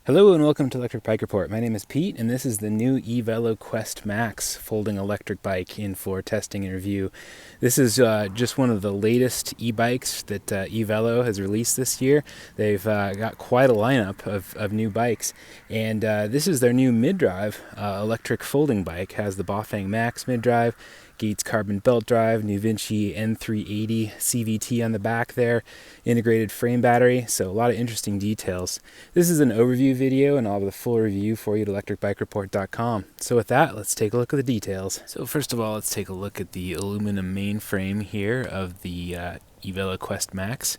Hello and welcome to Electric Bike Report. My name is Pete and this is the new EVELO Quest Max folding electric bike in for testing and review. This is just one of the latest e-bikes that EVELO has released this year. They've got quite a lineup of new bikes, and this is their new mid-drive electric folding bike. Has the Bafang Max mid-drive, Gates carbon belt drive, New Vinci N380 CVT on the back there, integrated frame battery, so a lot of interesting details. This is an overview video and I'll have the full review for you at electricbikereport.com. So with that, let's take a look at the details. So first of all, let's take a look at the aluminum mainframe here of the EVELO Quest Max.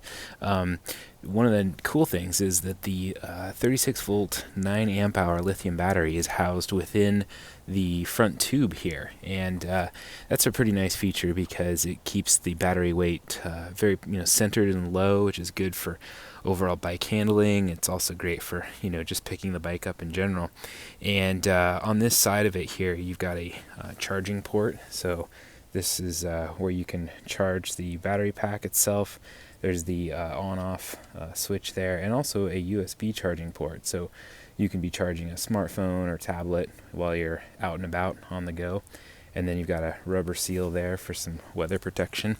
One of the cool things is that the 36 volt 9 amp hour lithium battery is housed within the front tube here, and that's a pretty nice feature because it keeps the battery weight very centered and low, which is good for overall bike handling. It's also great for just picking the bike up in general. And on this side of it here, you've got a charging port. So this is where you can charge the battery pack itself. There's the on-off switch there, and also a USB charging port. So you can be charging a smartphone or tablet while you're out and about on the go. And then you've got a rubber seal there for some weather protection.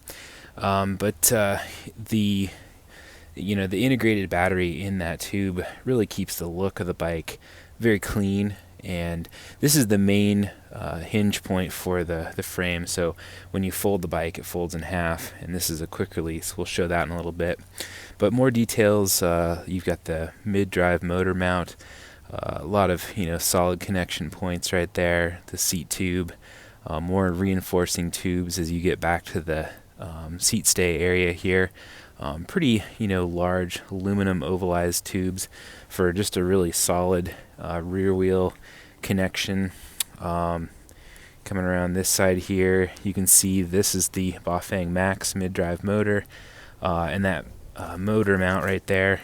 But the integrated battery in that tube really keeps the look of the bike very clean, and this is the main hinge point for the frame. So when you fold the bike, it folds in half, and this is a quick release. We'll show that in a little bit. But more details, you've got the mid-drive motor mount, a lot of solid connection points right there, the seat tube, more reinforcing tubes as you get back to the seat stay area here. Pretty large aluminum ovalized tubes for just a really solid rear wheel connection. Coming around this side here, you can see this is the Bafang Max mid-drive motor, and that motor mount right there,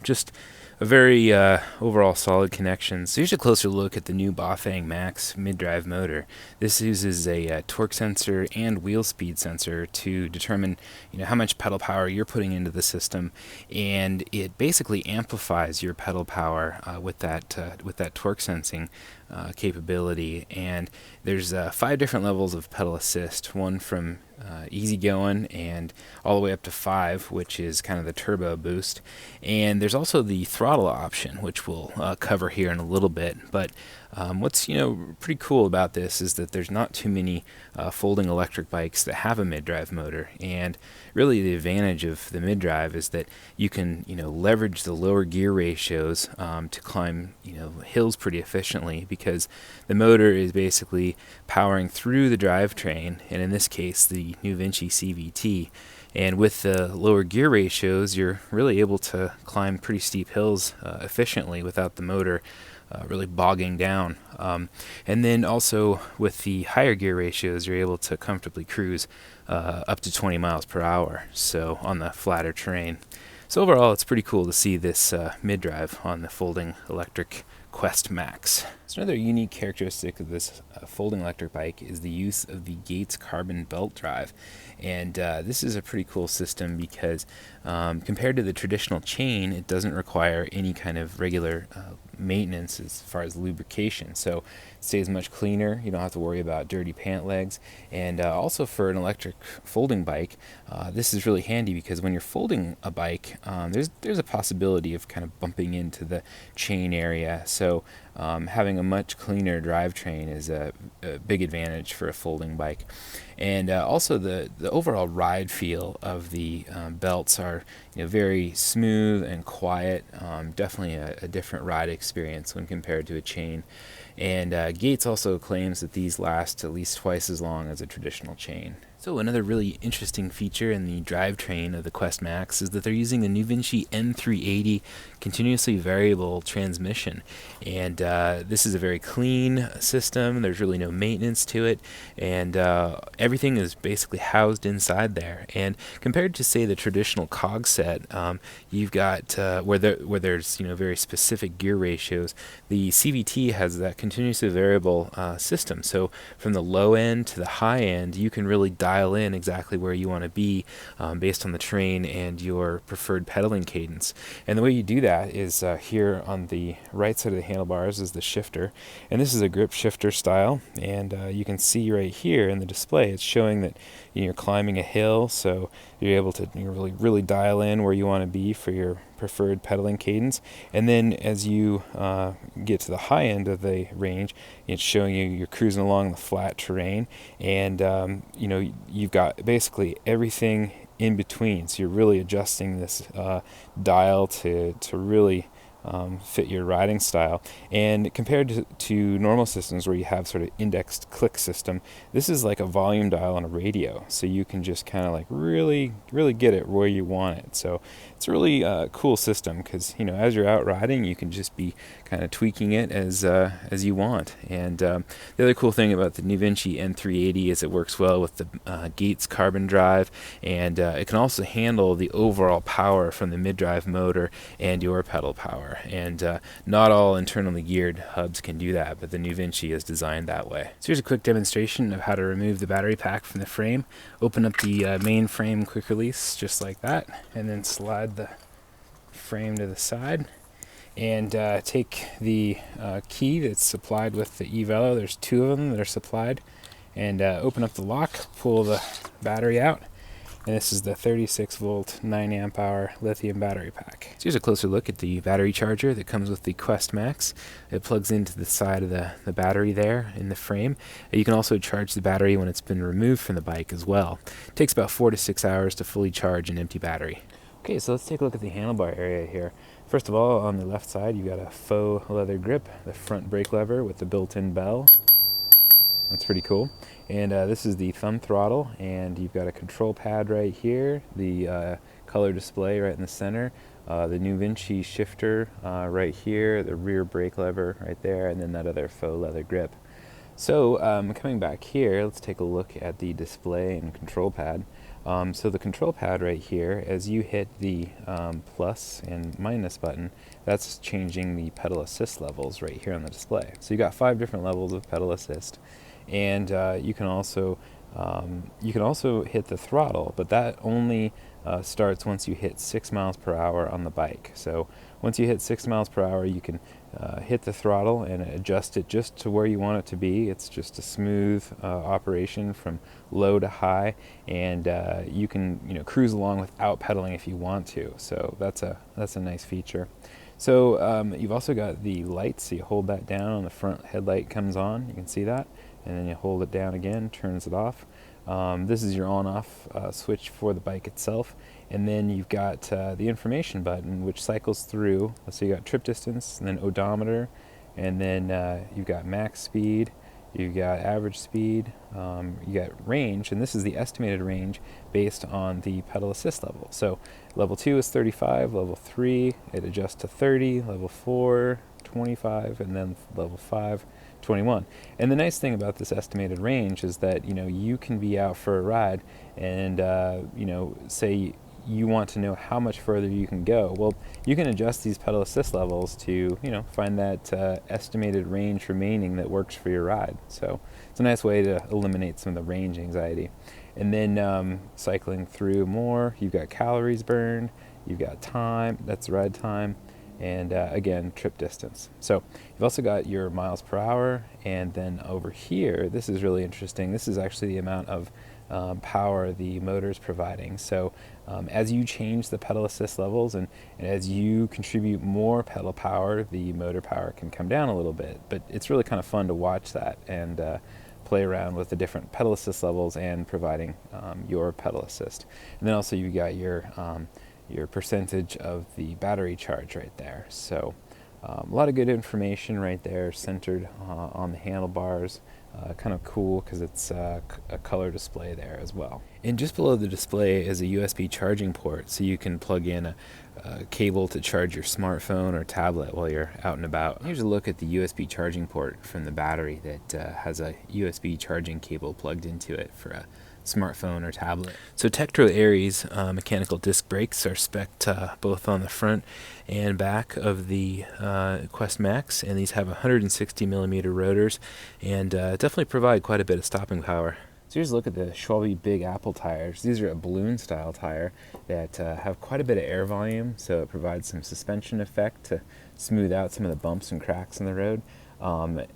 just a very overall solid connection. So here's a closer look at the new Bafang Max mid-drive motor. This uses a torque sensor and wheel speed sensor to determine how much pedal power you're putting into the system, and it basically amplifies your pedal power with that torque sensing capability. And there's 5 different levels of pedal assist, one from easy going and all the way up to 5, which is kind of the turbo boost. And there's also the throttle option, which we'll cover here in a little bit. But what's pretty cool about this is that there's not too many folding electric bikes that have a mid-drive motor, and really the advantage of the mid-drive is that you can leverage the lower gear ratios to climb hills pretty efficiently, because the motor is basically powering through the drivetrain, and in this case the New Vinci CVT. And with the lower gear ratios, you're really able to climb pretty steep hills efficiently without the motor really bogging down. And then also with the higher gear ratios, you're able to comfortably cruise up to 20 miles per hour, so on the flatter terrain. So overall, it's pretty cool to see this mid-drive on the folding electric Quest Max. So another unique characteristic of this folding electric bike is the use of the Gates carbon belt drive. And this is a pretty cool system because compared to the traditional chain, it doesn't require any kind of regular maintenance as far as lubrication. So it stays much cleaner. You don't have to worry about dirty pant legs. And also for an electric folding bike, this is really handy because when you're folding a bike, there's a possibility of kind of bumping into the chain area. So having a much cleaner drivetrain is a big advantage for a folding bike. And also the overall ride feel of the belts are very smooth and quiet. Definitely a different ride experience when compared to a chain. And Gates also claims that these last at least twice as long as a traditional chain. So another really interesting feature in the drivetrain of the Quest Max is that they're using the New Vinci N380 continuously variable transmission. And this is a very clean system. There's really no maintenance to it, and everything is basically housed inside there. And compared to, say, the traditional cog set, you've got where there's very specific gear ratios. The CVT has that continuously variable system. So from the low end to the high end, you can really dial in exactly where you want to be based on the terrain and your preferred pedaling cadence. And the way you do that is here on the right side of the handlebars is the shifter, and this is a grip shifter style. And you can see right here in the display, it's showing that you're climbing a hill, so you're able to really dial in where you want to be for your preferred pedaling cadence. And then as you get to the high end of the range, it's showing you're cruising along the flat terrain, and you've got basically everything in between. So you're really adjusting this dial to really fit your riding style. And compared to normal systems where you have sort of indexed click system, this is like a volume dial on a radio, so you can just kind of like really get it where you want it. So it's a really cool system, because as you're out riding, you can just be kind of tweaking it as you want. And the other cool thing about the NuVinci N380 is it works well with the Gates carbon drive, and it can also handle the overall power from the mid-drive motor and your pedal power. And not all internally geared hubs can do that, but the NuVinci is designed that way. So here's a quick demonstration of how to remove the battery pack from the frame. Open up the main frame quick release just like that, and then slide the frame to the side, and take the key that's supplied with the EVELO. There's 2 of them that are supplied, and open up the lock, pull the battery out. And this is the 36 volt 9 amp hour lithium battery pack. So here's a closer look at the battery charger that comes with the Quest Max. It plugs into the side of the battery there in the frame. You can also charge the battery when it's been removed from the bike as well. It takes about 4 to 6 hours to fully charge an empty battery. Okay, so let's take a look at the handlebar area here. First of all, on the left side, you've got a faux leather grip, the front brake lever with the built-in bell. That's pretty cool. And this is the thumb throttle, and you've got a control pad right here, the color display right in the center, the NuVinci shifter right here, the rear brake lever right there, and then that other faux leather grip. So coming back here, let's take a look at the display and control pad. So the control pad right here, as you hit the plus and minus button, that's changing the pedal assist levels right here on the display. So you got 5 different levels of pedal assist. And you can also hit the throttle, but that only starts once you hit 6 miles per hour on the bike. So once you hit 6 miles per hour, you can hit the throttle and adjust it just to where you want it to be. It's just a smooth operation from low to high, and you can cruise along without pedaling if you want to. So that's a nice feature. So you've also got the lights. So you hold that down, and the front headlight comes on. You can see that. And then you hold it down again, turns it off. This is your on-off switch for the bike itself. And then you've got the information button, which cycles through. So you got trip distance, and then odometer, and then you've got max speed, you've got average speed, you got range, and this is the estimated range based on the pedal assist level. So level 2 is 35, level 3 it adjusts to 30, level 4 25, and then level 5 21. And the nice thing about this estimated range is that you can be out for a ride, and say you want to know how much further you can go. Well, you can adjust these pedal assist levels to find that estimated range remaining that works for your ride. So it's a nice way to eliminate some of the range anxiety. And then cycling through more, you've got calories burned, you've got time, that's ride time, and again, trip distance. So you've also got your miles per hour, and then over here, this is really interesting. This is actually the amount of power the motor is providing. So as you change the pedal assist levels and as you contribute more pedal power, the motor power can come down a little bit. But it's really kind of fun to watch that and play around with the different pedal assist levels and providing your pedal assist. And then also you got your percentage of the battery charge right there. So a lot of good information right there centered on the handlebars. Kind of cool because it's a color display there as well. And just below the display is a USB charging port, so you can plug in a cable to charge your smartphone or tablet while you're out and about. Here's a look at the USB charging port from the battery that has a USB charging cable plugged into it for a smartphone or tablet. So Tektro Aries mechanical disc brakes are spec'd both on the front and back of the Quest Max, and these have 160 millimeter rotors and definitely provide quite a bit of stopping power. So here's a look at the Schwalbe Big Apple tires. These are a balloon style tire that have quite a bit of air volume, so it provides some suspension effect to smooth out some of the bumps and cracks in the road.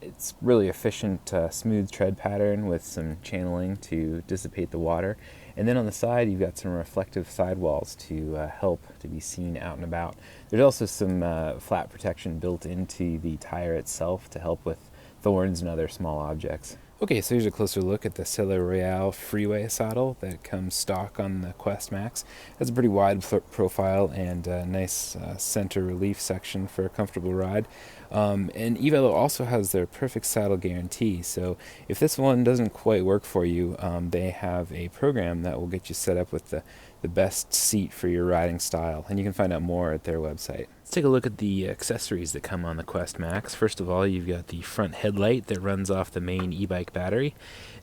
It's really efficient, smooth tread pattern with some channeling to dissipate the water. And then on the side, you've got some reflective sidewalls to help to be seen out and about. There's also some flat protection built into the tire itself to help with thorns and other small objects. Okay, so here's a closer look at the Silla Royale freeway saddle that comes stock on the Quest Max. It has a pretty wide profile and a nice center relief section for a comfortable ride. And EVELO also has their perfect saddle guarantee, so if this one doesn't quite work for you, they have a program that will get you set up with the best seat for your riding style, and you can find out more at their website. Let's take a look at the accessories that come on the Quest Max. First of all, you've got the front headlight that runs off the main e-bike battery.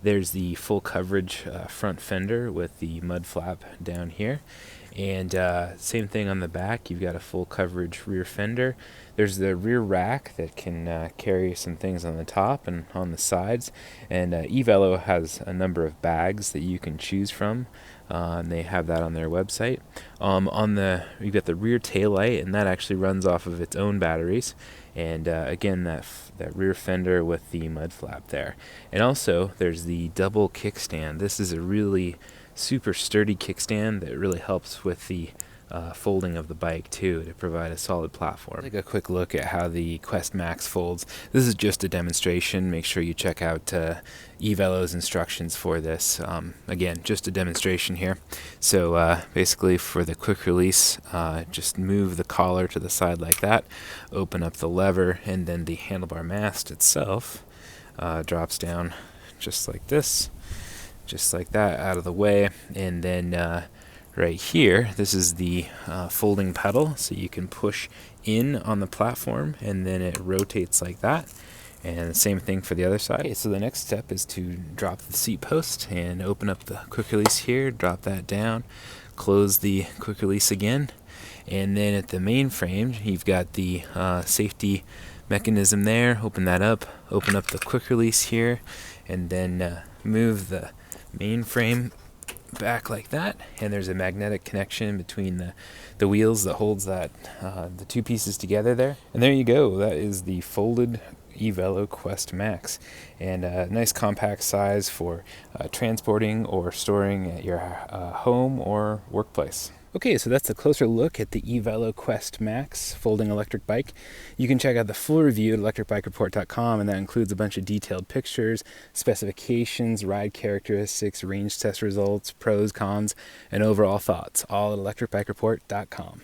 There's the full coverage front fender with the mud flap down here. And same thing on the back, you've got a full coverage rear fender. There's the rear rack that can carry some things on the top and on the sides. And EVELO has a number of bags that you can choose from. And they have that on their website. You've got the rear taillight, and that actually runs off of its own batteries. And again, that rear fender with the mud flap there. And also, there's the double kickstand. This is a really super sturdy kickstand that really helps with the folding of the bike too, to provide a solid platform. Take a quick look at how the Quest Max folds. This is just a demonstration. Make sure you check out EVELO's instructions for this. Again, just a demonstration here. So basically for the quick release, just move the collar to the side like that, open up the lever, and then the handlebar mast itself drops down just like this. Just like that, out of the way. And then right here, this is the folding pedal, so you can push in on the platform and then it rotates like that. And the same thing for the other side. Okay, so the next step is to drop the seat post and open up the quick release here, drop that down, close the quick release again, and then at the main frame you've got the safety mechanism there. Open that up, open up the quick release here, and then move the main frame back like that, and there's a magnetic connection between the wheels that holds that the two pieces together there. And there you go, that is the folded EVELO Quest Max, and a nice compact size for transporting or storing at your home or workplace. Okay, so that's a closer look at the EVELO Quest Max folding electric bike. You can check out the full review at electricbikereport.com, and that includes a bunch of detailed pictures, specifications, ride characteristics, range test results, pros, cons, and overall thoughts, all at electricbikereport.com.